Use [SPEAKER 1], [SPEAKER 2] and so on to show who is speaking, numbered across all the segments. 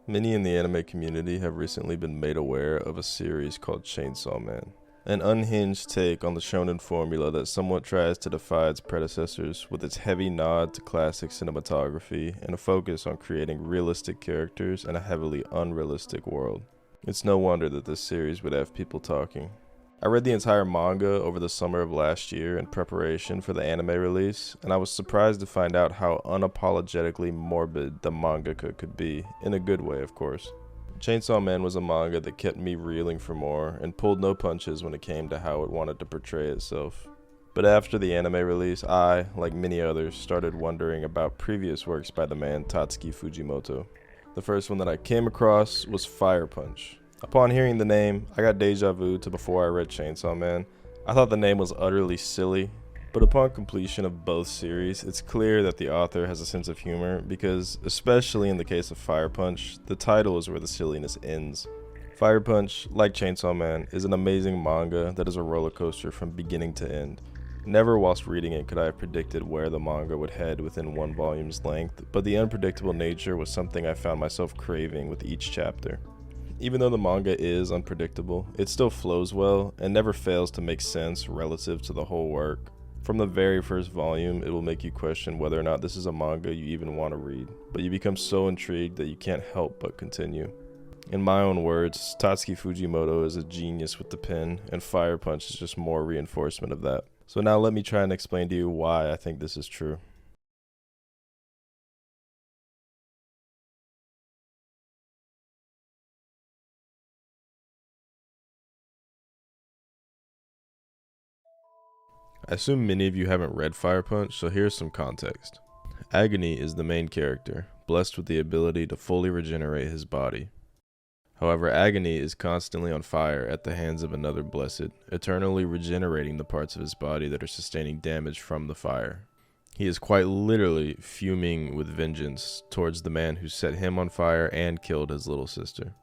[SPEAKER 1] Many in the anime community have recently been made aware of a series called Chainsaw Man, an unhinged take on the shonen formula that somewhat tries to defy its predecessors with its heavy nod to classic cinematography and a focus on creating realistic characters in a heavily unrealistic world. It's no wonder that this series would have people talking. I read the entire manga over the summer of last year in preparation for the anime release, and I was surprised to find out how unapologetically morbid the mangaka could be, in a good way of course. Chainsaw Man was a manga that kept me reeling for more, and pulled no punches when it came to how it wanted to portray itself. But after the anime release, I, like many others, started wondering about previous works by the man Tatsuki Fujimoto. The first one that I came across was Fire Punch. Upon hearing the name, I got deja vu to before I read Chainsaw Man. I thought the name was utterly silly, but upon completion of both series, it's clear that the author has a sense of humor because, especially in the case of Fire Punch, the title is where the silliness ends. Fire Punch, like Chainsaw Man, is an amazing manga that is a roller coaster from beginning to end. Never whilst reading it could I have predicted where the manga would head within one volume's length, but the unpredictable nature was something I found myself craving with each chapter. Even though the manga is unpredictable, it still flows well and never fails to make sense relative to the whole work. From the very first volume, it will make you question whether or not this is a manga you even want to read, but you become so intrigued that you can't help but continue. In my own words, Tatsuki Fujimoto is a genius with the pen, and Fire Punch is just more reinforcement of that. So now let me try and explain to you why I think this is true. I assume many of you haven't read Fire Punch, so here's some context. Agony is the main character, blessed with the ability to fully regenerate his body. However, Agony is constantly on fire at the hands of another blessed, eternally regenerating the parts of his body that are sustaining damage from the fire. He is quite literally fuming with vengeance towards the man who set him on fire and killed his little sister.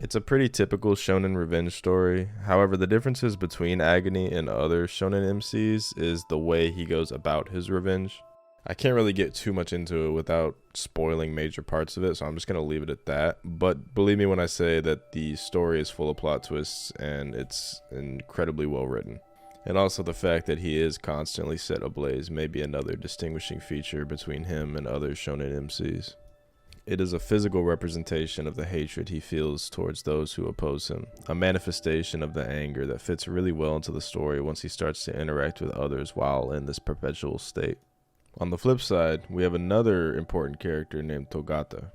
[SPEAKER 1] It's a pretty typical shonen revenge story. However, the differences between Agony and other shonen MCs is the way he goes about his revenge. I can't really get too much into it without spoiling major parts of it, so I'm just going to leave it at that. But believe me when I say that the story is full of plot twists and it's incredibly well written. And also the fact that he is constantly set ablaze may be another distinguishing feature between him and other shonen MCs. It is a physical representation of the hatred he feels towards those who oppose him, a manifestation of the anger that fits really well into the story once he starts to interact with others while in this perpetual state. On the flip side, we have another important character named Togata,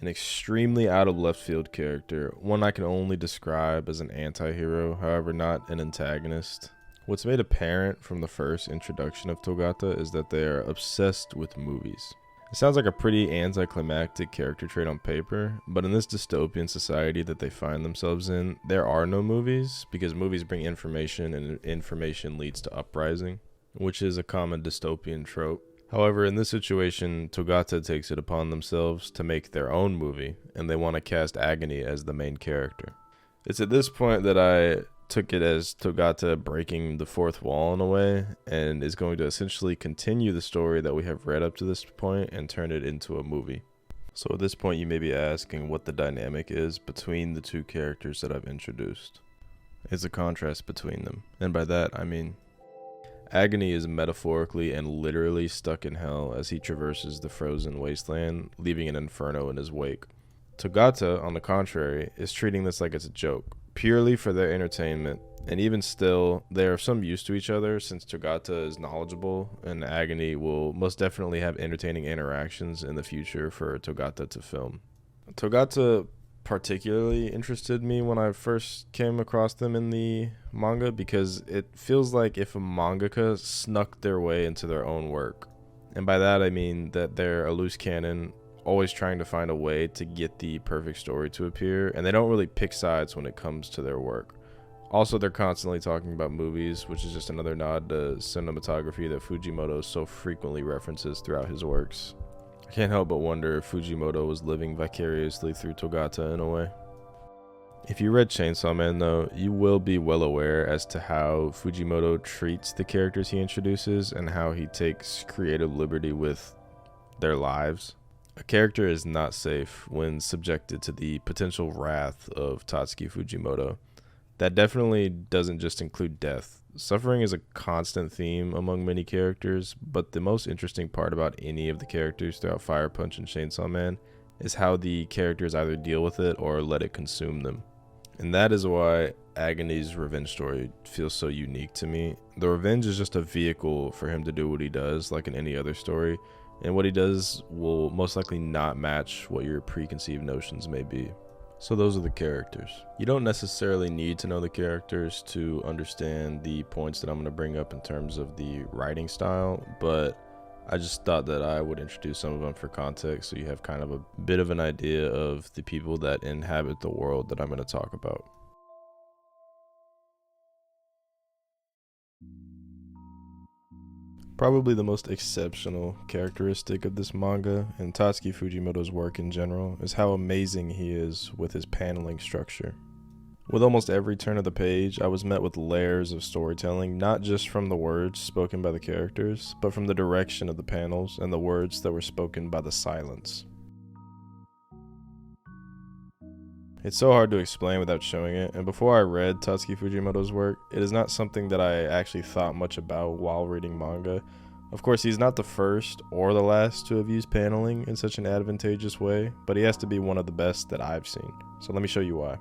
[SPEAKER 1] an extremely out of left field character, one I can only describe as an anti-hero, however not an antagonist. What's made apparent from the first introduction of Togata is that they are obsessed with movies. It sounds like a pretty anticlimactic character trait on paper, but in this dystopian society that they find themselves in, there are no movies, because movies bring information and information leads to uprising, which is a common dystopian trope. However, in this situation, Togata takes it upon themselves to make their own movie, and they want to cast Agony as the main character. It's at this point that I took it as Togata breaking the fourth wall in a way, and is going to essentially continue the story that we have read up to this point and turn it into a movie. So at this point you may be asking what the dynamic is between the two characters that I've introduced. It's a contrast between them, and by that I mean Agony is metaphorically and literally stuck in hell as he traverses the frozen wasteland, leaving an inferno in his wake. Togata, on the contrary, is treating this like it's a joke, purely for their entertainment, and even still, they are of some use to each other since Togata is knowledgeable, and Agony will most definitely have entertaining interactions in the future for Togata to film. Togata particularly interested me when I first came across them in the manga because it feels like if a mangaka snuck their way into their own work. And by that I mean that they're a loose cannon, always trying to find a way to get the perfect story to appear, and they don't really pick sides when it comes to their work. Also, they're constantly talking about movies, which is just another nod to cinematography that Fujimoto so frequently references throughout his works. I can't help but wonder if Fujimoto was living vicariously through Togata in a way. If you read Chainsaw Man though, you will be well aware as to how Fujimoto treats the characters he introduces and how he takes creative liberty with their lives. A character is not safe when subjected to the potential wrath of Tatsuki Fujimoto. That definitely doesn't just include death. Suffering is a constant theme among many characters, but the most interesting part about any of the characters throughout Fire Punch and Chainsaw Man is how the characters either deal with it or let it consume them. And that is why Agony's revenge story feels so unique to me. The revenge is just a vehicle for him to do what he does, like in any other story, and what he does will most likely not match what your preconceived notions may be. So those are the characters. You don't necessarily need to know the characters to understand the points that I'm going to bring up in terms of the writing style, but I just thought that I would introduce some of them for context so you have kind of a bit of an idea of the people that inhabit the world that I'm going to talk about. Probably the most exceptional characteristic of this manga and Tatsuki Fujimoto's work in general is how amazing he is with his paneling structure. With almost every turn of the page, I was met with layers of storytelling, not just from the words spoken by the characters, but from the direction of the panels and the words that were spoken by the silence. It's so hard to explain without showing it, and before I read Tatsuki Fujimoto's work, it is not something that I actually thought much about while reading manga. Of course, he's not the first or the last to have used paneling in such an advantageous way, but he has to be one of the best that I've seen. So let me show you why.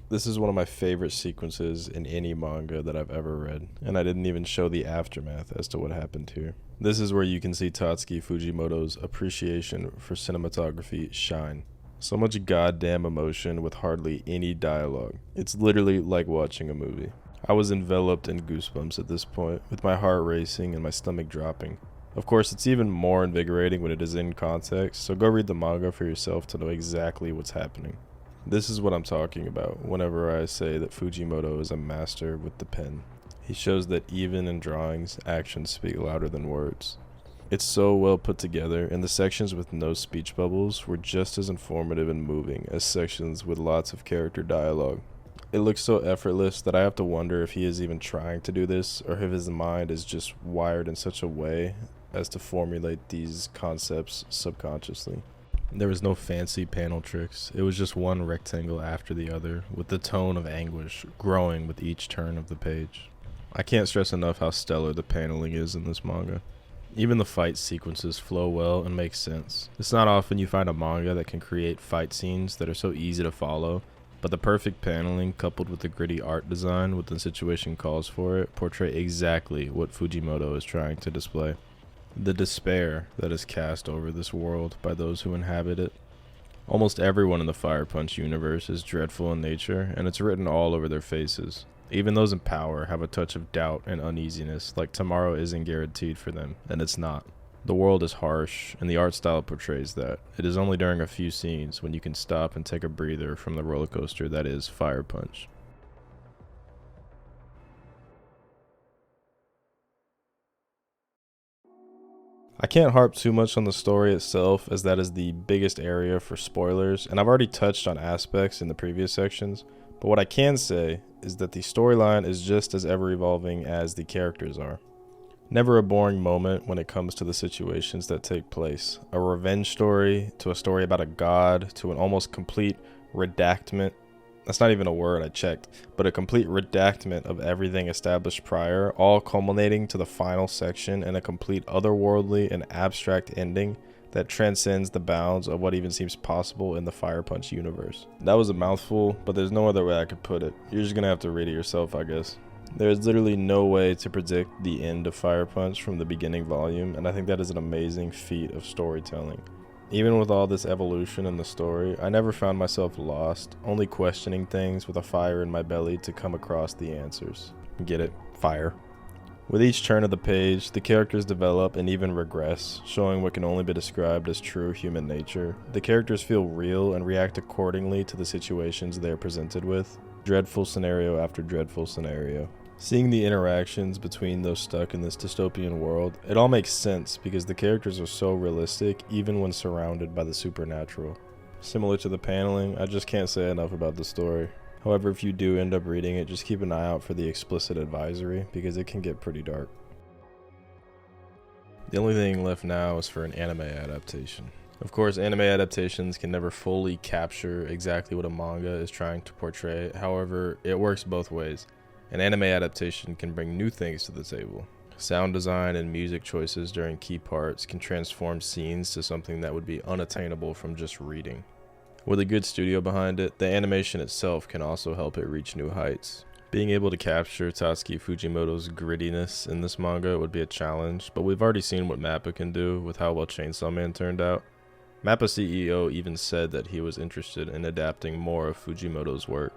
[SPEAKER 1] This is one of my favorite sequences in any manga that I've ever read, and I didn't even show the aftermath as to what happened here. This is where you can see Tatsuki Fujimoto's appreciation for cinematography shine. So much goddamn emotion with hardly any dialogue. It's literally like watching a movie. I was enveloped in goosebumps at this point, with my heart racing and my stomach dropping. Of course, it's even more invigorating when it is in context, so go read the manga for yourself to know exactly what's happening. This is what I'm talking about whenever I say that Fujimoto is a master with the pen. He shows that even in drawings, actions speak louder than words. It's so well put together, and the sections with no speech bubbles were just as informative and moving as sections with lots of character dialogue. It looks so effortless that I have to wonder if he is even trying to do this, or if his mind is just wired in such a way as to formulate these concepts subconsciously. There was no fancy panel tricks. It was just one rectangle after the other, with the tone of anguish growing with each turn of the page. I can't stress enough how stellar the paneling is in this manga. Even the fight sequences flow well and make sense. It's not often you find a manga that can create fight scenes that are so easy to follow, but the perfect paneling coupled with the gritty art design when the situation calls for it portray exactly what Fujimoto is trying to display. The despair that is cast over this world by those who inhabit it. Almost everyone in the Fire Punch universe is dreadful in nature, and it's written all over their faces. Even those in power have a touch of doubt and uneasiness, like tomorrow isn't guaranteed for them, and it's not. The world is harsh, and the art style portrays that. It is only during a few scenes when you can stop and take a breather from the roller coaster that is Fire Punch. I can't harp too much on the story itself, as that is the biggest area for spoilers, and I've already touched on aspects in the previous sections, but what I can say is that the storyline is just as ever evolving as the characters are. Never a boring moment when it comes to the situations that take place. A revenge story, to a story about a god, to an almost complete redactment. That's not even a word, I checked, but a complete redactment of everything established prior, all culminating to the final section and a complete otherworldly and abstract ending that transcends the bounds of what even seems possible in the Fire Punch universe. That was a mouthful, but there's no other way I could put it. You're just gonna have to read it yourself, I guess. There's literally no way to predict the end of Fire Punch from the beginning volume, and I think that is an amazing feat of storytelling. Even with all this evolution in the story, I never found myself lost, only questioning things with a fire in my belly to come across the answers. Get it? Fire. With each turn of the page, the characters develop and even regress, showing what can only be described as true human nature. The characters feel real and react accordingly to the situations they are presented with. Dreadful scenario after dreadful scenario. Seeing the interactions between those stuck in this dystopian world, it all makes sense because the characters are so realistic even when surrounded by the supernatural. Similar to the paneling, I just can't say enough about the story. However, if you do end up reading it, just keep an eye out for the explicit advisory because it can get pretty dark. The only thing left now is for an anime adaptation. Of course, anime adaptations can never fully capture exactly what a manga is trying to portray. However, it works both ways. An anime adaptation can bring new things to the table. Sound design and music choices during key parts can transform scenes to something that would be unattainable from just reading. With a good studio behind it, the animation itself can also help it reach new heights. Being able to capture Tatsuki Fujimoto's grittiness in this manga would be a challenge, but we've already seen what MAPPA can do with how well Chainsaw Man turned out. MAPPA CEO even said that he was interested in adapting more of Fujimoto's work.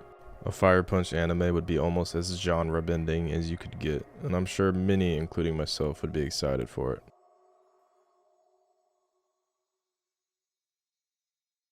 [SPEAKER 1] A Fire Punch anime would be almost as genre-bending as you could get, and I'm sure many, including myself, would be excited for it.